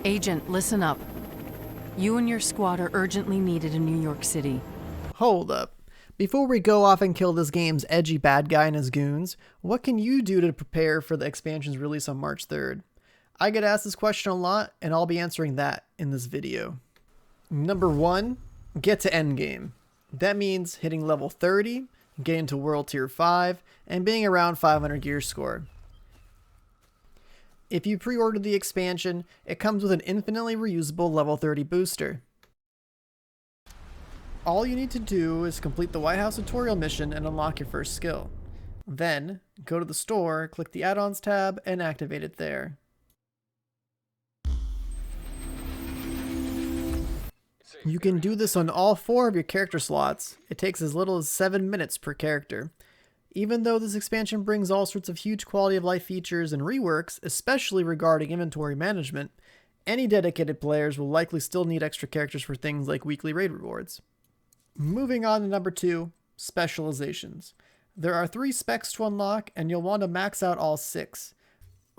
Agent, listen up. You and your squad are urgently needed in New York City. Hold up. Before we go off and kill this game's edgy bad guy and his goons, what can you do to prepare for the expansion's release on March 3rd? I get asked this question a lot, and I'll be answering that in this video. Number 1, get to Endgame. That means hitting level 30, getting to World Tier 5, and being around 500 gear score. If you pre-ordered the expansion, it comes with an infinitely reusable level 30 booster. All you need to do is complete the White House tutorial mission and unlock your first skill. Then, go to the store, click the add-ons tab, and activate it there. You can do this on all 4 of your character slots. It takes as little as 7 minutes per character. Even though this expansion brings all sorts of huge quality of life features and reworks, especially regarding inventory management, any dedicated players will likely still need extra characters for things like weekly raid rewards. Moving on to number 2, Specializations. There are 3 specs to unlock, and you'll want to max out all 6.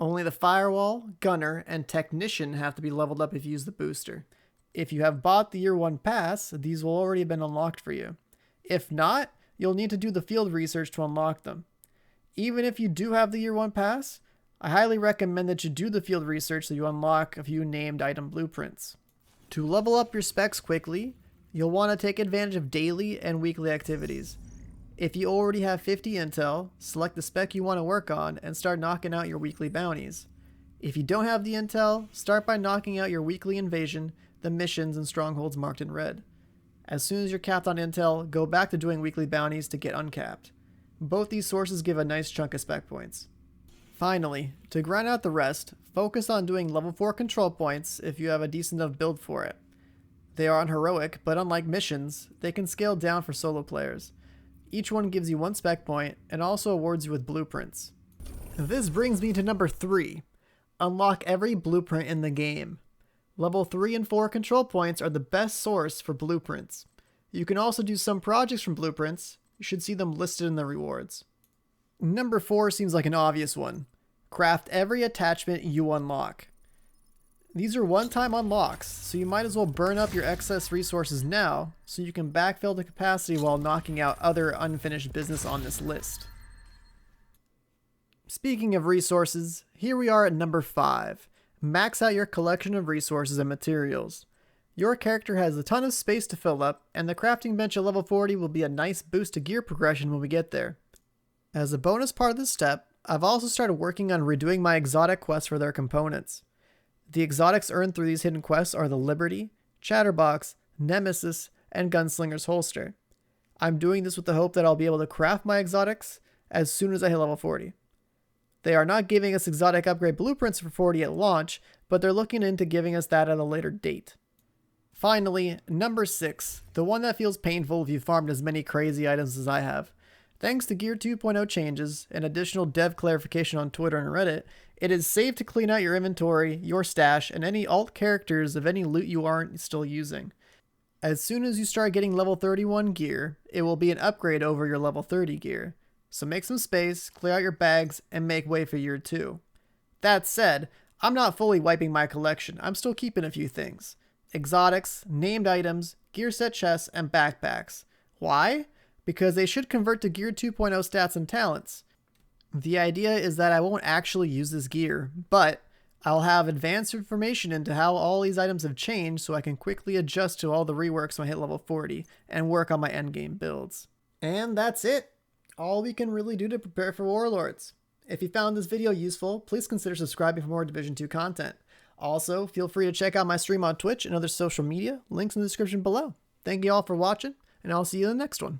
Only the Firewall, Gunner, and Technician have to be leveled up if you use the booster. If you have bought the Year 1 pass, these will already have been unlocked for you. If not, you'll need to do the field research to unlock them. Even if you do have the Year 1 pass, I highly recommend that you do the field research so you unlock a few named item blueprints. To level up your specs quickly, you'll want to take advantage of daily and weekly activities. If you already have 50 intel, select the spec you want to work on and start knocking out your weekly bounties. If you don't have the intel, start by knocking out your weekly invasion, the missions, and strongholds marked in red. As soon as you're capped on intel, go back to doing weekly bounties to get uncapped. Both these sources give a nice chunk of spec points. Finally, to grind out the rest, focus on doing level 4 control points if you have a decent enough build for it. They are unheroic, but unlike missions, they can scale down for solo players. Each one gives you 1 spec point and also awards you with blueprints. This brings me to number 3. Unlock every blueprint in the game. Level 3 and 4 control points are the best source for blueprints. You can also do some projects from blueprints. You should see them listed in the rewards. Number 4 seems like an obvious one. Craft every attachment you unlock. These are one-time unlocks, so you might as well burn up your excess resources now so you can backfill the capacity while knocking out other unfinished business on this list. Speaking of resources, here we are at number 5. Max out your collection of resources and materials. Your character has a ton of space to fill up, and the crafting bench at level 40 will be a nice boost to gear progression when we get there. As a bonus part of this step, I've also started working on redoing my exotic quests for their components. The exotics earned through these hidden quests are the Liberty, Chatterbox, Nemesis, and Gunslinger's Holster. I'm doing this with the hope that I'll be able to craft my exotics as soon as I hit level 40. They are not giving us exotic upgrade blueprints for 40 at launch, but they're looking into giving us that at a later date. Finally, number 6, the one that feels painful if you farmed as many crazy items as I have. Thanks to Gear 2.0 changes and additional dev clarification on Twitter and Reddit, it is safe to clean out your inventory, your stash, and any alt characters of any loot you aren't still using. As soon as you start getting level 31 gear, it will be an upgrade over your level 30 gear. So make some space, clear out your bags, and make way for Year 2. That said, I'm not fully wiping my collection. I'm still keeping a few things. Exotics, named items, gear set chests, and backpacks. Why? Because they should convert to Gear 2.0 stats and talents. The idea is that I won't actually use this gear, but I'll have advanced information into how all these items have changed so I can quickly adjust to all the reworks when I hit level 40 and work on my endgame builds. And that's it. All we can really do to prepare for Warlords. If you found this video useful, please consider subscribing for more Division 2 content. Also, feel free to check out my stream on Twitch and other social media, links in the description below. Thank you all for watching, and I'll see you in the next one.